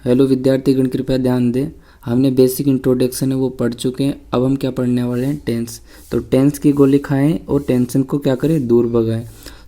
Hello विद्यार्थीगण, कृपया ध्यान दें। हमने बेसिक इंट्रोडक्शन है वो पढ़ चुके हैं। अब हम क्या पढ़ने वाले हैं, टेंस। तो टेंस की गोली खाएं और टेंशन को क्या करें, दूर भगाएं।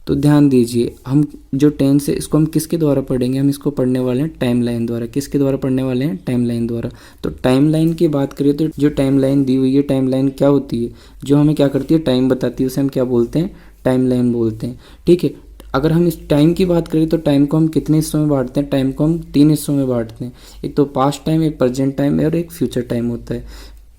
तो ध्यान दीजिए, हम जो टेंस है इसको हम किसके द्वारा पढ़ेंगे, हम इसको पढ़ने वाले हैं टाइमलाइन द्वारा। किसके द्वारा पढ़ने वाले हैं, टाइमलाइन द्वारा। तो टाइमलाइन की बात करें तो जो टाइमलाइन दी हुई है, टाइमलाइन क्या होती है, जो हमें क्या करती है, टाइम बताती है, उसे हम क्या बोलते हैं, टाइमलाइन बोलते हैं। ठीक है। अगर हम इस टाइम की बात करें तो टाइम को हम कितने हिस्सों में बांटते हैं, टाइम को हम 3 हिस्सों में बांटते हैं। एक तो पास्ट टाइम, एक प्रेजेंट टाइम और एक फ्यूचर टाइम होता है।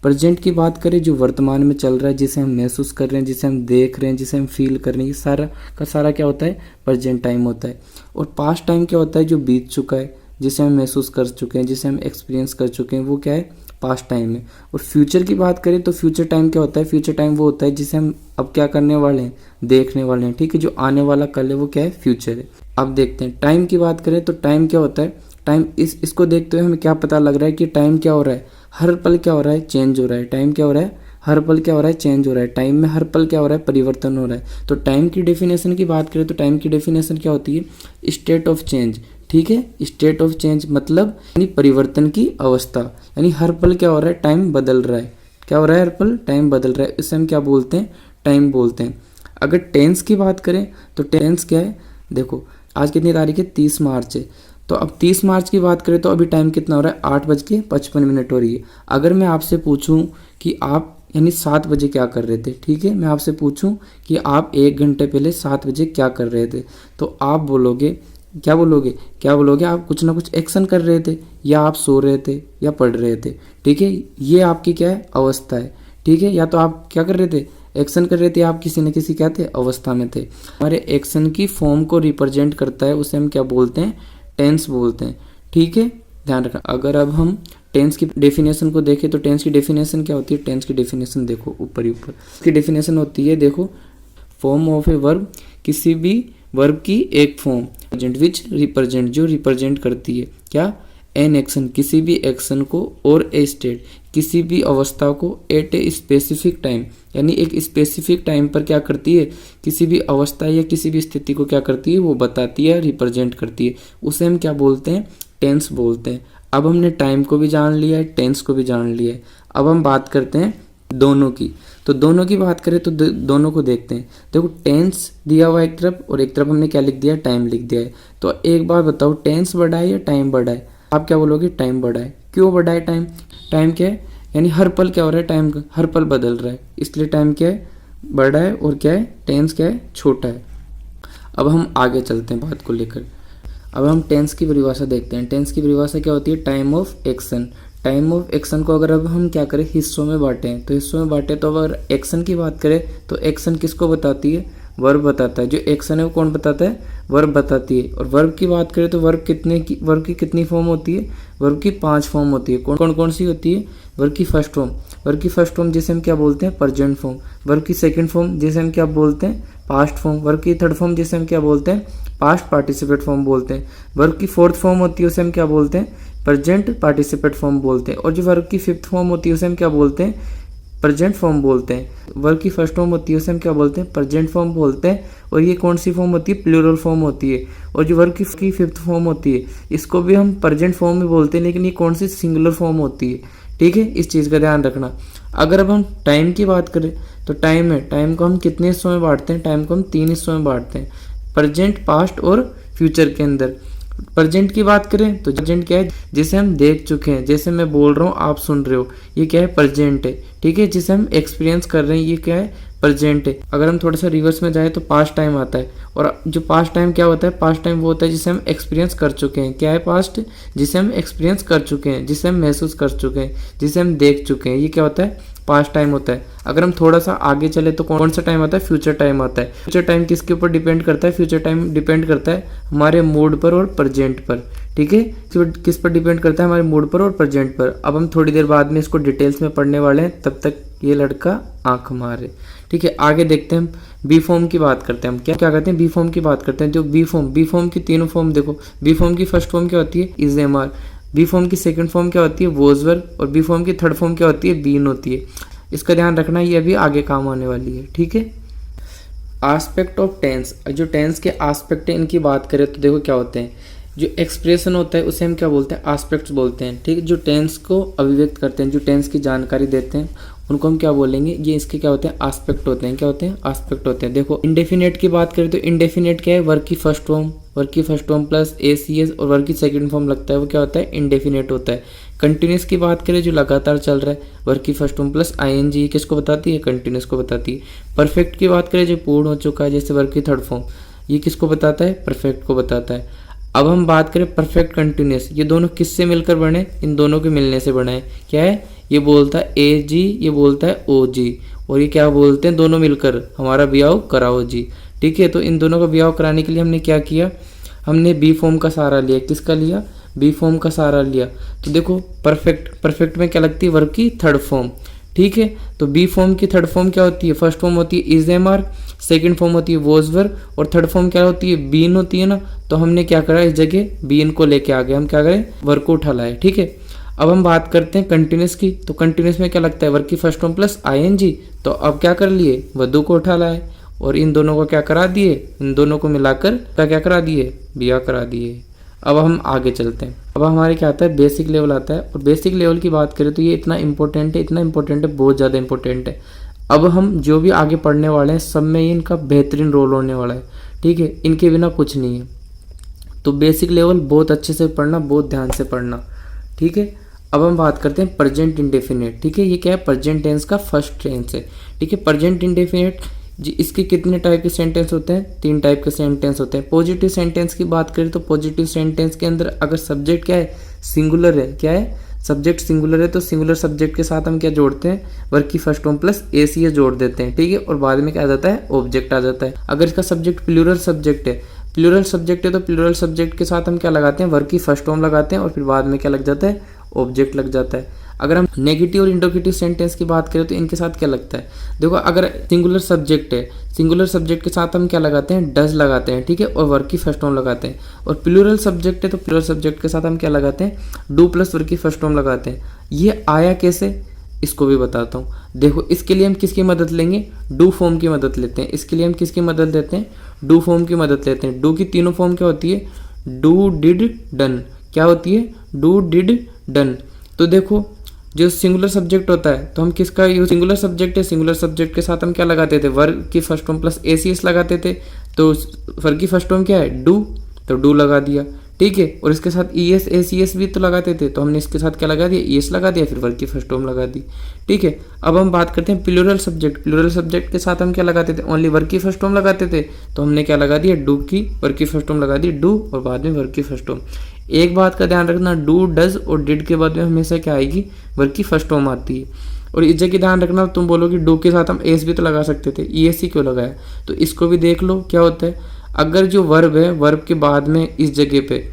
प्रेजेंट की बात करें, जो वर्तमान में चल रहा है, जिसे हम महसूस कर रहे हैं, जिसे हम देख रहे हैं, जिसे हम फील कर रहे हैं, ये सारा का सारा क्या होता है, प्रेजेंट टाइम होता है। और पास्ट टाइम क्या होता है, जो बीत चुका है, जिसे हम महसूस कर चुके हैं, जिसे हम एक्सपीरियंस कर चुके हैं, वो क्या है, पास्ट टाइम है। और फ्यूचर की बात करें तो फ्यूचर टाइम क्या होता है, फ्यूचर टाइम वो होता है जिसे हम अब क्या करने वाले हैं, देखने वाले हैं। ठीक है। जो आने वाला कल है वो क्या है, फ्यूचर है। अब देखते हैं टाइम की बात करें तो टाइम क्या होता है। टाइम इसको देखते हुए हमें क्या पता लग रहा है कि टाइम क्या हो रहा है, हर पल क्या हो रहा है, चेंज हो रहा है। टाइम क्या हो रहा है, हर पल क्या हो रहा है, चेंज हो रहा है। टाइम में हर पल क्या हो रहा है, परिवर्तन हो रहा है। तो टाइम की डेफिनेशन की बात करें तो टाइम की डेफिनेशन क्या होती है, स्टेट ऑफ चेंज। ठीक है। स्टेट ऑफ चेंज मतलब यानी परिवर्तन की अवस्था, यानी हर पल क्या हो रहा है, टाइम बदल रहा है। क्या हो रहा है, हर पल टाइम बदल रहा है। इसे हम क्या बोलते हैं, टाइम बोलते हैं। अगर टेंस की बात करें तो टेंस क्या है, देखो आज कितनी तारीख है, 30 मार्च है। तो अब 30 मार्च की बात करें तो अभी टाइम कितना हो रहा है, 8:55 हो रही है। अगर मैं आपसे पूछूं कि आप यानी 7 बजे क्या कर रहे थे, ठीक है, मैं आपसे पूछूं कि आप 1 घंटे पहले 7 बजे क्या कर रहे थे, तो आप बोलोगे, क्या बोलोगे, क्या बोलोगे, आप कुछ ना कुछ एक्शन कर रहे थे, या आप सो रहे थे, या पढ़ रहे थे। ठीक है। ये आपकी क्या है, अवस्था है। ठीक है। या तो आप क्या कर रहे थे, एक्शन कर रहे थे, आप किसी न किसी क्या थे, अवस्था में थे। हमारे एक्शन की फॉर्म को रिप्रेजेंट करता है, उसे हम क्या बोलते हैं, टेंस बोलते हैं। ठीक है। ध्यान रखना। अगर अब हम टेंस की डेफिनेशन को देखें तो टेंस की डेफिनेशन क्या होती है, टेंस की डेफिनेशन देखो ऊपर ही ऊपर। इसकी डेफिनेशन होती है, देखो, फॉर्म ऑफ ए वर्ब, किसी भी वर्ब की एक फॉर्म, प्रेजेंट विच रिप्रेजेंट, जो रिप्रेजेंट करती है क्या, एन एक्शन, किसी भी एक्शन को, और ए स्टेट, किसी भी अवस्था को, एट ए स्पेसिफिक टाइम, यानी एक स्पेसिफिक टाइम पर क्या करती है, किसी भी अवस्था या किसी भी स्थिति को क्या करती है, वो बताती है, रिप्रेजेंट करती है। उसे हम क्या बोलते हैं, टेंस बोलते हैं। अब हमने टाइम को भी जान लिया है, टेंस को भी जान लिया है। अब हम बात करते हैं दोनों की। तो दोनों की बात करें तो दोनों को देखते हैं। देखो टेंस दिया हुआ एक तरफ, और एक तरफ हमने क्या लिख दिया है, टाइम लिख दिया है। तो एक बार बताओ, टेंस बड़ा है या टाइम बड़ा है, आप क्या बोलोगे, टाइम बड़ा है। क्यों बड़ा है टाइम, टाइम क्या है, यानी हर पल क्या हो रहा है, टाइम हर पल बदल रहा है, इसलिए टाइम क्या है, बड़ा है। और क्या है, टेंस क्या है, छोटा है। अब हम आगे चलते हैं बात को लेकर। अब हम टेंस की परिभाषा देखते हैं। टेंस की परिभाषा क्या होती है, time of action. Time of action को अगर अब हम क्या करें, हिस्सों में बांटें, तो हिस्सों में बांटे तो अगर एक्शन की बात करें तो एक्शन किसको बताती है, वर्ब बताता है। जो एक्शन है वो कौन बताता है, वर्ब बताती है। और वर्ब की बात करें तो वर्ब की कितनी फॉर्म होती है, वर्ब की 5 फॉर्म होती है। कौन कौन सी होती है, वर्ब की फर्स्ट फॉर्म, वर्ब की फर्स्ट फॉर्म जिसे हम क्या बोलते हैं, प्रेजेंट फॉर्म। वर्ब की सेकंड फॉर्म जिसे हम क्या बोलते हैं, पास्ट फॉर्म। वर्ब की थर्ड फॉर्म जिसे हम क्या बोलते हैं, पास्ट पार्टिसिपेट फॉर्म बोलते हैं। वर्ब की फोर्थ फॉर्म होती है उसे हम क्या बोलते हैं, प्रेजेंट पार्टिसिपेट फॉर्म बोलते हैं। और जो वर्ब की फिफ्थ फॉर्म होती है उसे हम क्या बोलते हैं, प्रेजेंट फॉर्म बोलते हैं। वर्ब की फर्स्ट फॉर्म होती है उसे हम क्या बोलते हैं, प्रेजेंट फॉर्म बोलते हैं। और ये कौन सी फॉर्म होती है, प्लूरल फॉर्म होती है। और जो वर्ब की फिफ्थ फॉर्म होती है इसको भी हम प्रेजेंट फॉर्म में बोलते हैं, लेकिन ये कौन सी, सिंगुलर फॉर्म होती है। ठीक है। इस चीज़ का ध्यान रखना। अगर अब हम टाइम की बात करें तो टाइम है, टाइम को हम कितने हिस्सों में बांटते हैं, टाइम को हम 3 हिस्सों में बांटते हैं, प्रेजेंट, पास्ट और फ्यूचर के अंदर। प्रेजेंट की बात करें तो प्रेजेंट क्या है, जिसे हम देख चुके हैं, जैसे मैं बोल रहा हूँ आप सुन रहे हो, ये क्या है, प्रेजेंट है। ठीक है। जिसे हम एक्सपीरियंस कर रहे हैं ये क्या है, प्रेजेंट है। अगर हम थोड़ा सा रिवर्स में जाए तो पास्ट टाइम आता है। और जो पास्ट टाइम क्या होता है, पास्ट टाइम वो होता है जिसे हम एक्सपीरियंस कर चुके हैं। क्या है पास्ट, जिसे हम एक्सपीरियंस कर चुके हैं, जिसे हम महसूस कर चुके हैं, जिसे हम देख चुके हैं, ये क्या होता है, पास्ट टाइम होता है। अगर हम थोड़ा सा आगे चले तो कौन सा टाइम आता है, फ्यूचर टाइम आता है। फ्यूचर टाइम किसके ऊपर डिपेंड करता है, फ्यूचर टाइम डिपेंड करता है हमारे मूड पर और प्रेजेंट पर। ठीक है। किस पर डिपेंड करता है, हमारे मूड पर और प्रेजेंट पर। अब हम थोड़ी देर बाद में इसको डिटेल्स में पढ़ने वाले हैं, तब तक ये लड़का आंख मारे। ठीक है। आगे देखते हैं, हम बी फॉर्म की बात करते हैं। हम क्या क्या करते हैं, बी फॉर्म की बात करते हैं। जो बी फॉर्म की तीनों फॉर्म देखो। बी फॉर्म की फर्स्ट फॉर्म क्या होती है, is am are. Be form की सेकंड फॉर्म क्या होती है, वॉज वर। और बी फॉर्म की थर्ड फॉर्म क्या होती है, बीन होती है। इसका ध्यान रखना, ये अभी आगे काम आने वाली है। ठीक है। एस्पेक्ट ऑफ टेंस, जो टेंस के एस्पेक्ट है इनकी बात करें तो देखो क्या होते हैं। जो एक्सप्रेशन होता है उसे हम क्या बोलते हैं, एस्पेक्ट्स बोलते हैं। ठीक है, जो टेंस को अभिव्यक्त करते हैं, जो टेंस की जानकारी देते हैं, उनको हम क्या बोलेंगे, ये इसके क्या होते हैं, एस्पेक्ट होते हैं। क्या होते हैं, एस्पेक्ट होते हैं। देखो इंडेफिनेट की बात करें तो इंडेफिनेट क्या है, वर्ब की फर्स्ट फॉर्म, वर्ब की फर्स्ट फॉर्म प्लस एसीएस और वर्ब की सेकंड फॉर्म लगता है, वो क्या होता है, इंडेफिनेट होता है। कंटिन्यूस की बात करें जो लगातार चल रहा है, वर्ब की फर्स्ट फॉर्म प्लस आईएनजी किसको बताती है, कंटिन्यूस को बताती है। परफेक्ट की बात करें जो पूर्ण हो चुका है, जैसे वर्ब की थर्ड फॉर्म, ये किसको बताता है, परफेक्ट को बताता है। अब हम बात करें परफेक्ट कंटिन्यूस, ये दोनों किससे मिलकर बने, इन दोनों के मिलने से बना है। क्या है, ये बोलता है ए जी, ये बोलता है ओ जी, और ये क्या बोलते हैं, दोनों मिलकर हमारा ब्याह कराओ जी। ठीक है, तो इन दोनों का ब्याह कराने के लिए हमने क्या किया, हमने बी फॉर्म का सहारा लिया। किसका लिया, बी फॉर्म का सहारा लिया। तो देखो परफेक्ट में क्या लगती है, वर्ब की थर्ड फॉर्म। ठीक है, तो बी फॉर्म की थर्ड फॉर्म क्या होती है, फर्स्ट फॉर्म होती है is am are, second form होती है वॉज वर, और थर्ड फॉर्म क्या होती है, बीन होती है ना। तो हमने क्या करा, इस जगह बीन को लेके आ गए, हम क्या करें, वर्ब को उठा लाए। ठीक है, अब हम बात करते हैं कंटिन्यूस की। तो कंटिन्यूस में क्या लगता है, वर्ब की फर्स्ट फॉर्म प्लस आईएनजी। तो अब क्या कर लिए, वधु को उठा लाए और इन दोनों को क्या करा दिए, इन दोनों को मिलाकर क्या करा दिए, ब्याह करा दिए। अब हम आगे चलते हैं। अब हमारे क्या आता है, बेसिक लेवल आता है। और बेसिक लेवल की बात करें तो ये इतना इंपॉर्टेंट है, इतना इंपॉर्टेंट है, बहुत ज़्यादा इंपॉर्टेंट है। अब हम जो भी आगे पढ़ने वाले हैं सब में इनका बेहतरीन रोल होने वाला है। ठीक है, इनके बिना कुछ नहीं है। तो बेसिक लेवल बहुत अच्छे से पढ़ना, बहुत ध्यान से पढ़ना। ठीक है, अब हम बात करते हैं प्रेजेंट इंडेफिनिट। ठीक है, ये क्या है, प्रेजेंट टेंस का फर्स्ट टेंस है। ठीक है, प्रेजेंट इंडेफिनिट जी, इसके कितने टाइप के सेंटेंस होते हैं, 3 टाइप के सेंटेंस होते हैं। पॉजिटिव सेंटेंस की बात करें तो पॉजिटिव सेंटेंस के अंदर अगर सब्जेक्ट क्या है, सिंगुलर है, क्या है, सब्जेक्ट सिंगुलर है, तो सिंगुलर सब्जेक्ट के साथ हम क्या जोड़ते हैं, वर्ब की फर्स्ट फॉर्म प्लस एसीएस जोड़ देते हैं। ठीक है, और बाद में क्या आ जाता है, ऑब्जेक्ट आ जाता है। अगर इसका सब्जेक्ट प्लूरल सब्जेक्ट है, प्लूरल सब्जेक्ट है, तो प्लूरल सब्जेक्ट के साथ हम क्या लगाते हैं, वर्ब की फर्स्ट फॉर्म लगाते हैं और फिर बाद में क्या लग जाता है, ऑब्जेक्ट लग जाता है। अगर हम नेगेटिव और इंडोकेटिव सेंटेंस की बात करें तो इनके साथ क्या लगता है, देखो अगर सिंगुलर सब्जेक्ट है, सिंगुलर सब्जेक्ट के साथ हम क्या लगाते हैं, डज लगाते हैं। ठीक है, और वर्ब की फर्स्ट फॉर्म लगाते हैं। और प्लूरल सब्जेक्ट है तो प्लूरल सब्जेक्ट के साथ हम क्या लगाते हैं, डू प्लस वर्ब की फर्स्ट फॉर्म लगाते हैं। ये आया कैसे, इसको भी बताता हूँ। देखो इसके लिए हम किसकी मदद लेंगे, डू फॉर्म की मदद लेते हैं। इसके लिए हम किसकी मदद लेते हैं, डू फॉर्म की मदद लेते हैं। डू की तीनों फॉर्म क्या होती है, डू डिड डन। क्या होती है, डू डिड डन। तो देखो जो सिंगुलर सब्जेक्ट होता है तो हम किसका यूज, सिंगुलर सब्जेक्ट है, सिंगुलर सब्जेक्ट के साथ हम क्या लगाते थे, वर्ब की फर्स्ट फॉर्म प्लस एसीएस लगाते थे। तो वर्ब की फर्स्ट फॉर्म क्या है, डू, तो डू लगा दिया। ठीक है, और इसके साथ ईएस एसीएस भी तो लगाते थे, तो हमने इसके साथ क्या लगा दिया, ईएस लगा दिया, फिर वर्ब की फर्स्ट फॉर्म लगा दी। ठीक है, अब हम बात करते हैं प्लूरल सब्जेक्ट। प्लूरल सब्जेक्ट के साथ हम क्या लगाते थे, ओनली वर्ब की फर्स्ट फॉर्म लगाते थे, तो हमने क्या लगा दिया, डू की वर्ब की फर्स्ट फॉर्म लगा दी, डू, और बाद में वर्ब की फर्स्ट फॉर्म। एक बात का ध्यान रखना, डू डज और डिड के बाद में हमेशा क्या आएगी, वर्ब की फर्स्ट फॉर्म आती है। और इस जगह ध्यान रखना, तुम बोलोगे डू के साथ हम एस भी तो लगा सकते थे, ईएस ही क्यों लगाया, तो इसको भी देख लो क्या होता है। अगर जो वर्ब है, वर्ब के बाद में इस जगह पे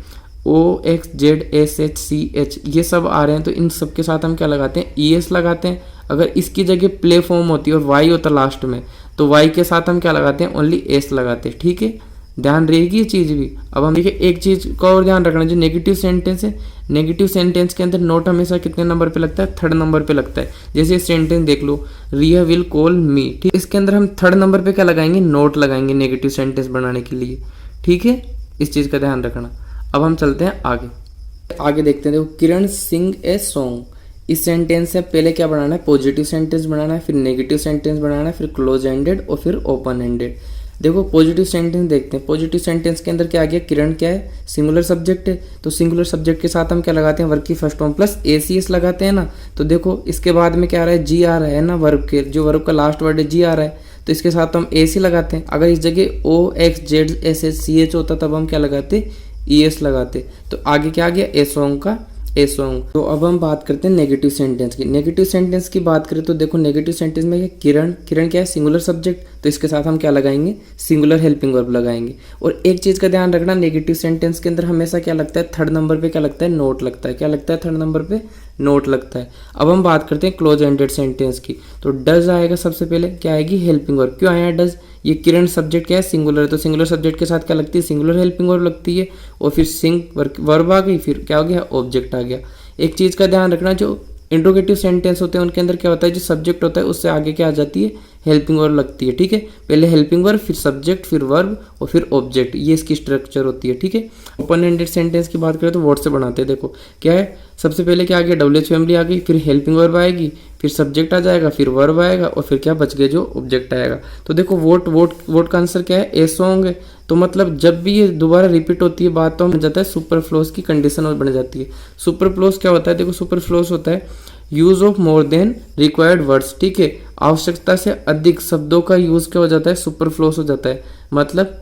OXZSHCH ये सब आ रहे हैं, तो इन सब के साथ हम क्या लगाते हैं, ईएस लगाते हैं। अगर इसकी जगह प्ले फॉर्म होती है और वाई होता लास्ट में, तो वाई के साथ हम क्या लगाते हैं, ओनली एस लगाते हैं। ठीक है, ध्यान रहेगी ये चीज़ भी। अब हम देखिए एक चीज़ का और ध्यान रखना, जो नेगेटिव सेंटेंस है, नेगेटिव सेंटेंस के अंदर नोट हमेशा कितने नंबर पे लगता है, थर्ड नंबर पे लगता है। जैसे सेंटेंस देख लो, रिया विल कॉल मी, ठीक, इसके अंदर हम थर्ड नंबर पे क्या लगाएंगे, नोट लगाएंगे नेगेटिव सेंटेंस बनाने के लिए। ठीक है, इस चीज़ का ध्यान रखना। अब हम चलते हैं आगे देखते हैं। देखो, किरण सिंग ए सॉन्ग, इस सेंटेंस से पहले क्या बनाना है, पॉजिटिव सेंटेंस बनाना है, फिर नेगेटिव सेंटेंस बनाना है, फिर क्लोज एंडेड और फिर ओपन एंडेड। देखो पॉजिटिव सेंटेंस देखते हैं। पॉजिटिव सेंटेंस के अंदर क्या आ गया, किरण क्या है, सिंगुलर सब्जेक्ट है, तो सिंगुलर सब्जेक्ट के साथ हम क्या लगाते हैं, वर्ब की फर्स्ट फॉर्म प्लस एसीएस लगाते हैं ना। तो देखो इसके बाद में क्या आ रहा है, जी आ रहा है ना, वर्ब के जो वर्ब का लास्ट वर्ड है जी आ रहा है, तो इसके साथ तो हम एसी लगाते हैं। अगर इस जगह OXZSHCH होता तब हम क्या लगाते, ईएस लगाते। तो आगे क्या आ गया, ए सॉन्ग का ए सॉन्ग। तो अब हम बात करते हैं नेगेटिव सेंटेंस की। नेगेटिव सेंटेंस की बात करें तो देखो नेगेटिव सेंटेंस में किरण, किरण क्या है, सिंगुलर सब्जेक्ट, तो इसके साथ हम क्या लगाएंगे, सिंगुलर हेल्पिंग वर्ब लगाएंगे। और एक चीज़ का ध्यान रखना, नेगेटिव सेंटेंस के अंदर हमेशा क्या लगता है, थर्ड नंबर पे क्या लगता है, नोट लगता है। क्या लगता है, थर्ड नंबर पे नोट लगता है। अब हम बात करते हैं क्लोज एंडेड सेंटेंस की। तो डज आएगा सबसे पहले, क्या आएगी, हेल्पिंग वर्ब। क्यों आया डज, ये किरण सब्जेक्ट क्या है, सिंगुलर है, तो सिंगुलर सब्जेक्ट के साथ क्या लगती है, सिंगुलर हेल्पिंग वर्ब लगती है। और फिर सिंग वर्ब आ गई, फिर क्या हो गया, ऑब्जेक्ट आ गया। एक चीज़ का ध्यान रखना, जो इंट्रोगेटिव सेंटेंस होते हैं उनके अंदर क्या होता है, जो सब्जेक्ट होता है उससे आगे क्या आ जाती है, हेल्पिंग वर्ब लगती है। ठीक है, पहले हेल्पिंग वर्ब, फिर सब्जेक्ट, फिर वर्ब और फिर ऑब्जेक्ट, ये इसकी स्ट्रक्चर होती है। ठीक है, ओपन एंडेड सेंटेंस की बात करें तो वर्ड से बनाते हैं। देखो क्या है, सबसे पहले क्या आ गया, WH फैमिली आ गई, फिर हेल्पिंग वर्ब आएगी, फिर सब्जेक्ट आ जाएगा, फिर वर्ब आएगा और फिर क्या बच गया, जो ऑब्जेक्ट आएगा। तो देखो वोट का आंसर क्या है, ए सॉन्ग है। तो मतलब जब भी ये दोबारा रिपीट होती है बात तो बन जाता है सुपरफ्लोस की कंडीशन और बन जाती है। सुपरफ्लोस क्या होता है, देखो सुपरफ्लोस होता है use of more than required words. ठीक है, आवश्यकता से अधिक शब्दों का यूज क्या हो जाता है, सुपरफ्लोस हो जाता है। मतलब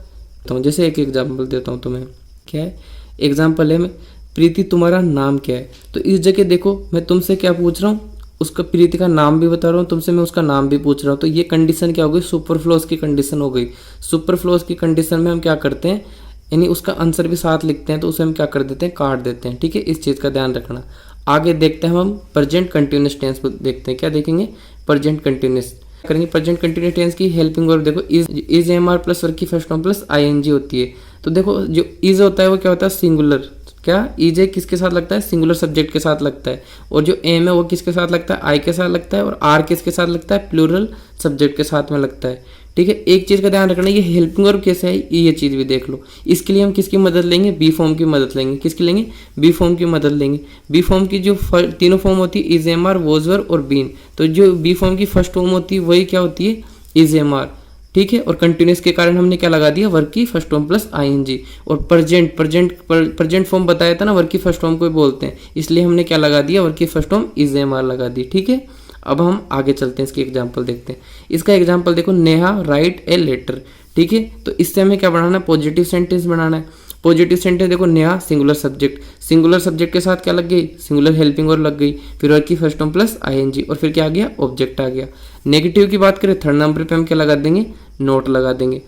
तो जैसे एक एग्जाम्पल देता हूँ तुम्हें, क्या है एग्जाम्पल है, मैं प्रीति तुम्हारा नाम क्या है। तो इस जगह देखो मैं तुमसे क्या पूछ रहा हूँ, उसका प्रीति का नाम भी बता रहा हूँ, तुमसे मैं उसका नाम भी पूछ रहा हूँ। तो ये कंडीशन क्या हो गई, सुपरफ्लोस की कंडीशन हो गई। सुपरफ्लोस की कंडीशन में हम क्या करते हैं, यानी उसका आंसर भी साथ लिखते हैं, तो उसे हम क्या कर देते हैं, काट देते हैं। ठीक है, इस चीज़ का ध्यान रखना। आगे देखते हैं हम प्रेजेंट कंटिन्यूअस टेंस को देखते हैं। क्या देखेंगे, प्रेजेंट कंटिन्यूअस करेंगे। प्रेजेंट कंटिन्यूअस टेंस की हेल्पिंग वर्ब देखो इज एम प्लस वर्ब की फर्स्ट फॉर्म प्लस ING होती है। तो देखो जो इज होता है वो क्या होता है, सिंगुलर। क्या इज है किसके साथ लगता है, सिंगुलर सब्जेक्ट के साथ लगता है। और जो एम है वो किसके साथ लगता है, आई के साथ लगता है। और आर किसके साथ लगता है, प्लूरल सब्जेक्ट के साथ में लगता है। ठीक है, एक चीज़ का ध्यान रखना, ये हेल्पिंग वर्ब कैसे है, ये चीज़ भी देख लो। इसके लिए हम किसकी मदद लेंगे, बी फॉर्म की मदद लेंगे। किसकी लेंगे, बी फॉर्म की मदद लेंगे। बी फॉर्म की जो तीनों फॉर्म होती है, is am are, was were और बीन। तो जो बी फॉर्म की फर्स्ट फॉर्म होती है वही क्या होती है, इज एम आर। ठीक है, और कंटिन्यूस के कारण हमने क्या लगा दिया, वर्ब की फर्स्ट फॉर्म प्लस ING। और प्रेजेंट फॉर्म बताया था ना, वर्ब की फर्स्ट फॉर्म को बोलते हैं, इसलिए हमने क्या लगा दिया, वर्ब की first form is am are लगा दी। ठीक है, अब हम आगे चलते हैं, इसकी एग्जाम्पल देखते हैं। इसका एग्जाम्पल देखो, नेहा राइट ए लेटर। ठीक है, तो इससे हमें क्या बनाना है, पॉजिटिव सेंटेंस बनाना है। पॉजिटिव सेंटेंस देखो, नेहा सिंगुलर सब्जेक्ट के साथ क्या लग गई, सिंगुलर हेल्पिंग वर्ब लग गई, फिर वर्ब की फर्स्ट फॉर्म प्लस ING और फिर क्या आ गया, ऑब्जेक्ट आ गया। नेगेटिव की बात करें, थर्ड नंबर पे हम क्या लगा देंगे, नोट लगा देंगे।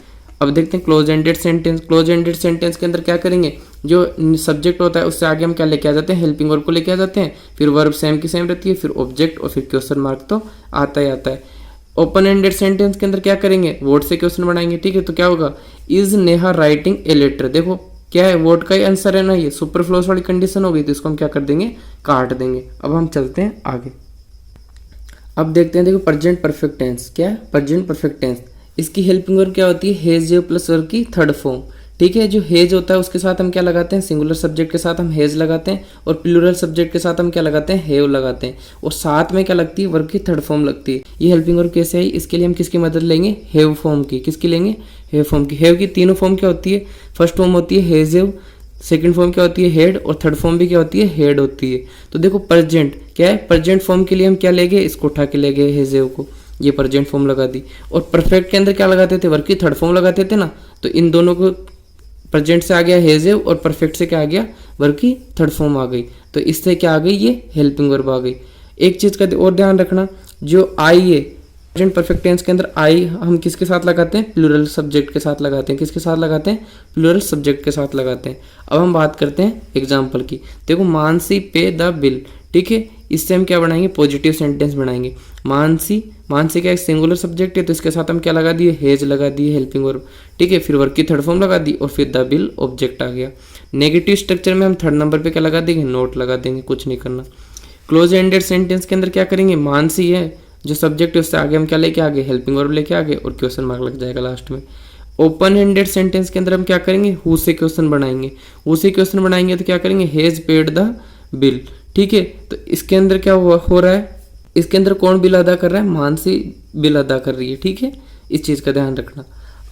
अब देखते हैं close ended sentence. Close ended sentence के अंदर क्या करेंगे, जो सब्जेक्ट होता है उससे आगे हम क्या लेके आ जाते हैं, हेल्पिंग वर्ब को लेके आ जाते हैं, फिर वर्ब सेम की सेम रहती है, फिर ऑब्जेक्ट और फिर क्वेश्चन मार्क तो आता ही आता है। ओपन एंडेड सेंटेंस के अंदर क्या करेंगे, वर्ड से क्वेश्चन बनाएंगे। ठीक है, तो क्या होगा, is Neha writing a letter. देखो क्या है, वर्ड का ही आंसर है ना, ये सुपरफ्लोस वाली कंडीशन हो गई, तो इसको हम क्या कर देंगे, काट देंगे। अब हम चलते हैं आगे। अब देखते हैं, देखो प्रेजेंट परफेक्ट टेंस। क्या है, प्रेजेंट परफेक्ट टेंस, इसकी हेल्पिंग वर्ब क्या होती है, हैज प्लस वर्ब की थर्ड फॉर्म। ठीक है, जो हेज होता है उसके साथ हम क्या लगाते हैं, सिंगुलर सब्जेक्ट के साथ हम हेज लगाते हैं, और प्लूरल सब्जेक्ट के साथ हम क्या लगाते हैं, हैव लगाते हैं, और साथ में क्या लगती है, वर्ब की थर्ड फॉर्म लगती है। ये हेल्पिंग वर्ब कैसे आई, इसके लिए हम किसकी मदद लेंगे, हैव फॉर्म की। किसकी लेंगे, हैव फॉर्म की। हैव की तीनों फॉर्म क्या होती है, फर्स्ट फॉर्म होती है हैज हैव, सेकंड फॉर्म क्या होती है, हेड, और थर्ड फॉर्म भी क्या होती है, हेड होती है। तो देखो प्रेजेंट क्या है, प्रेजेंट फॉर्म के लिए हम क्या ले गए, इसको उठा के ले गए हैज हैव को, ये प्रेजेंट फॉर्म लगा दी। और परफेक्ट के अंदर क्या लगाते थे, वर्ब की थर्ड फॉर्म लगाते थे ना, तो इन दोनों को प्रेजेंट से आ गया हैज हैव और परफेक्ट से क्या आ गया, वर्ब की थर्ड फॉर्म आ गई। तो इससे क्या आ गई, ये हेल्पिंग वर्ब आ गई। एक चीज का और ध्यान रखना, जो आई है प्रेजेंट परफेक्ट टेंस के अंदर आई हम किसके साथ लगाते हैं, प्लूरल सब्जेक्ट के साथ लगाते हैं। किसके साथ लगाते हैं, प्लूरल सब्जेक्ट के साथ लगाते हैं। अब हम बात करते हैं एग्जाम्पल की। देखो मानसी पे द बिल। ठीक है, इससे हम क्या बनाएंगे, पॉजिटिव सेंटेंस बनाएंगे। मानसी क्या एक सिंगुलर सब्जेक्ट है, तो इसके साथ हम क्या लगा दिए, हेज लगा दिए हेल्पिंग वर्ब। ठीक है, फिर वर्ब की थर्ड फॉर्म लगा दी और फिर द बिल ऑब्जेक्ट आ गया। नेगेटिव स्ट्रक्चर में हम थर्ड नंबर पे क्या लगा देंगे, नोट लगा देंगे, कुछ नहीं करना। क्लोज एंडेड सेंटेंस के अंदर क्या करेंगे, मानसी है जो सब्जेक्ट है उससे आगे हम क्या लेके आगे, हेल्पिंग वर्ब लेके आगे और क्वेश्चन मार्क लग जाएगा लास्ट में। ओपन हैंडेड सेंटेंस के अंदर हम क्या करेंगे, हु से क्वेश्चन बनाएंगे। हु से क्वेश्चन बनाएंगे तो क्या करेंगे, हैज पेड द बिल। ठीक है, तो इसके अंदर क्या हो रहा है, इसके अंदर कौन बिल अदा कर रहा है, मानसी बिल अदा कर रही है। ठीक है, इस चीज का ध्यान रखना।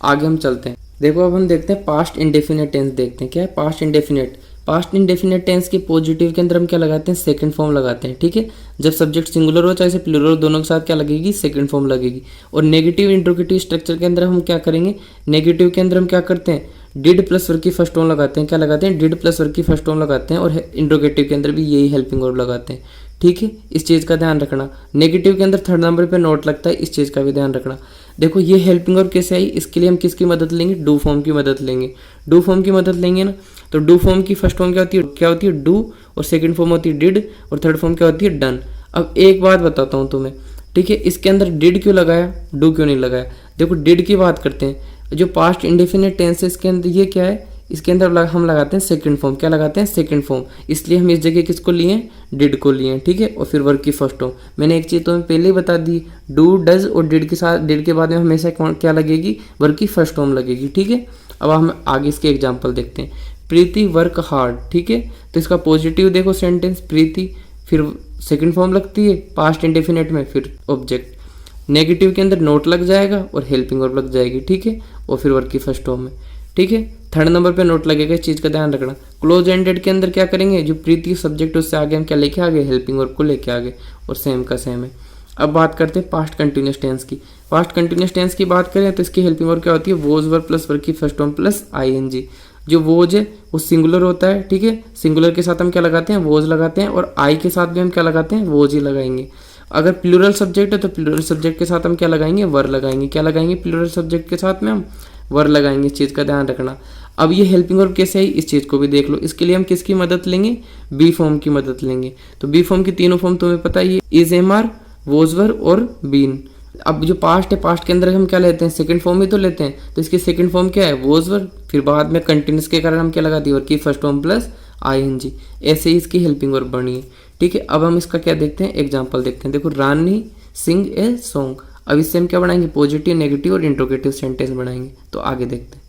आगे हम चलते हैं, देखो अब हम देखते हैं पास्ट इंडेफिनिट टेंस देखते हैं। क्या है past indefinite, past indefinite tense के पॉजिटिव के अंदर हम क्या लगाते हैं, सेकंड फॉर्म लगाते हैं। ठीक है, जब सब्जेक्ट सिंगुलर हो चाहे से प्लूरल हो, दोनों के साथ क्या लगेगी, सेकंड फॉर्म लगेगी। और नेगेटिव इंट्रोगेटिव स्ट्रक्चर के अंदर हम क्या करेंगे, नेगेटिव के अंदर हम क्या करते हैं, डिड प्लस वर्ब की फर्स्ट फॉर्म लगाते हैं। क्या लगाते हैं, डिड प्लस वर्ब की फर्स्ट फॉर्म लगाते हैं, और इंट्रोगेटिव के अंदर भी यही हेल्पिंग वर्ब लगाते हैं। ठीक है, इस चीज़ का ध्यान रखना। नेगेटिव के अंदर थर्ड नंबर पे नोट लगता है, इस चीज़ का भी ध्यान रखना। देखो ये हेल्पिंग वर्ब कैसे आई, इसके लिए हम किसकी मदद लेंगे, डू फॉर्म की मदद लेंगे। डू फॉर्म की मदद लेंगे ना, तो डू फॉर्म की फर्स्ट फॉर्म क्या होती है डू, और सेकंड फॉर्म होती है डिड, और थर्ड फॉर्म क्या होती है डन। अब एक बात बताता हूँ तुम्हें, ठीक है, इसके अंदर डिड क्यों लगाया, डू क्यों नहीं लगाया। देखो डिड की बात करते हैं, जो पास्ट इंडेफिनिट टेंस है इसके अंदर ये क्या है, इसके अंदर हम लगाते हैं सेकंड फॉर्म। क्या लगाते हैं? Second form. इसलिए हम इस जगह किसको लिए? डिड को लिए, ठीक है। और फिर वर्ब की फर्स्ट फॉर्म। मैंने एक चीज़ तो पहले ही बता दी, डू, डज और डिड के साथ, डिड के बाद में हमेशा क्या लगेगी? वर्ब की फर्स्ट फॉर्म लगेगी, ठीक है। अब हम आगे इसके एग्जाम्पल देखते हैं। प्रीति वर्क हार्ड, ठीक है। तो इसका पॉजिटिव देखो सेंटेंस, प्रीति, फिर सेकंड फॉर्म लगती है पास्ट इंडेफिनिट में, फिर ऑब्जेक्ट। नेगेटिव के अंदर नोट लग जाएगा और हेल्पिंग वर्ब लग जाएगी, ठीक है। और फिर वर्ब की फर्स्ट फॉर्म में, ठीक है। थर्ड नंबर पे नोट लगेगा, इस चीज़ का ध्यान रखना। क्लोज एंडेड के अंदर क्या करेंगे? जो प्रीति सब्जेक्ट उससे आगे हम क्या लेके आ गए? हेल्पिंग वर्ब को लेके आ गए, और सेम का सेम है। अब बात करते हैं पास्ट कंटिन्यूस टेंस की। पास्ट कंटिन्यूस टेंस की बात करें तो इसकी हेल्पिंग वर्ब क्या होती है? वोज वर्ब प्लस वर्ब की फर्स्ट फॉर्म प्लस आईएनजी। जो वोज है वो सिंगुलर होता है, ठीक है। सिंगुलर के साथ हम क्या लगाते हैं? वोज लगाते हैं, और आई के साथ भी हम क्या लगाते हैं? वोज ही लगाएंगे। अगर प्लूरल सब्जेक्ट है तो प्लूरल सब्जेक्ट के साथ हम क्या लगाएंगे? वर लगाएंगे। क्या लगाएंगे? प्लूरल सब्जेक्ट के साथ में हम वर लगाएंगे, इस चीज़ का ध्यान रखना। अब ये हेल्पिंग वर्ब कैसे आई, इस चीज़ को भी देख लो। इसके लिए हम किसकी मदद लेंगे? बी फॉर्म की मदद लेंगे। तो बी फॉर्म की तीनों फॉर्म तुम्हें पता ही है, इज, एम आर, वोज, वर और बीन। अब जो पास्ट है, पास्ट के अंदर हम क्या लेते हैं? सेकंड फॉर्म ही तो लेते हैं। तो इसकी सेकंड फॉर्म क्या है? वोज वर, फिर बाद में कंटिन्यूस के कारण हम क्या लगाती है? वर्ब की फर्स्ट फॉर्म प्लस आईएनजी। ऐसे ही इसकी हेल्पिंग वर्ब बनी है, ठीक है। अब हम इसका क्या देखते हैं? एग्जाम्पल देखते हैं। देखो, रानी सिंग ए सॉन्ग। अब इससे हम क्या बनाएंगे? पॉजिटिव, नेगेटिव और इंट्रोगेटिव सेंटेंस बनाएंगे। तो आगे देखते हैं।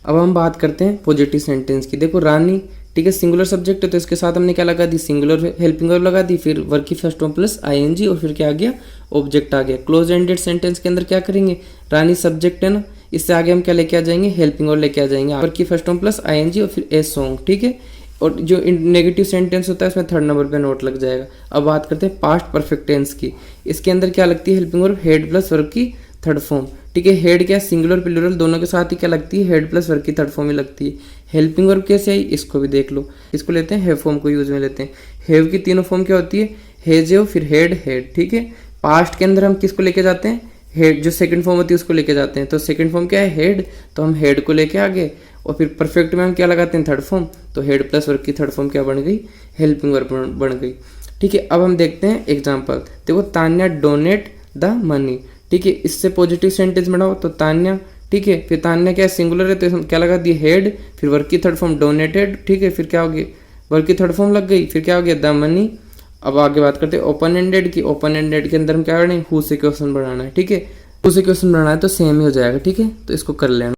अब हम बात करते हैं पॉजिटिव सेंटेंस की। देखो, रानी, ठीक है, सिंगुलर सब्जेक्ट है तो इसके साथ हमने क्या लगा दी? सिंगुलर हेल्पिंग वर्ब लगा दी, फिर वर्ब की फर्स्ट फॉर्म प्लस आईएनजी, और फिर क्या आ गया? ऑब्जेक्ट आ गया। क्लोज एंडेड सेंटेंस के अंदर क्या करेंगे? रानी सब्जेक्ट है ना, इससे आगे हम क्या लेके आ जाएंगे? हेल्पिंग वर्ब लेके आ जाएंगे, वर्ब की फर्स्ट फॉर्म प्लस आईएनजी और फिर ए सॉन्ग, ठीक है। और जो नेगेटिव सेंटेंस होता है उसमें थर्ड नंबर पे नोट लग जाएगा। अब बात करते हैं पास्ट परफेक्ट टेंस की। इसके अंदर क्या लगती है? Helping verb head plus verb की थर्ड फॉर्म, ठीक है। हेड क्या? सिंगुलर प्लूरल दोनों के साथ ही क्या लगती है? हेड प्लस वर्ब की थर्ड फॉर्म ही लगती है। हेल्पिंग वर्ब कैसे आई, इसको भी देख लो। इसको लेते हैं हैव फॉर्म को यूज में लेते हैं। हैव की तीनों फॉर्म क्या होती है? हैज, हैव, फिर हेड, हेड, ठीक है। पास्ट के अंदर हम किसको लेके जाते हैं? हेड। जो सेकंड फॉर्म होती है उसको लेके जाते हैं। तो सेकंड फॉर्म क्या है? हेड। तो हम हेड को लेके आ गए, और फिर परफेक्ट में हम क्या लगाते हैं? Third form. तो हेड प्लस वर्ब की थर्ड फॉर्म क्या बन गई? हेल्पिंग वर्ब बन गई, ठीक है। अब हम देखते हैं एग्जाम्पल। देखो, तान्या डोनेट द मनी, ठीक है। इससे पॉजिटिव सेंटेंस बनाओ। तो तान्या, ठीक है, फिर तान्या क्या? सिंगुलर है तो हम क्या लगा दिए? हेड, फिर वर्ब की थर्ड फॉर्म डोनेटेड, ठीक है। फिर क्या हो गया? वर्ब की थर्ड फॉर्म लग गई, फिर क्या हो गया? The money. अब आगे बात करते हैं ओपन एंडेड की। ओपन एंडेड के अंदर हम क्या करना है? हु से क्वेश्चन बनाना है, ठीक है। हु से क्वेश्चन बनाना है तो सेम ही हो जाएगा, ठीक है। तो इसको कर लेना।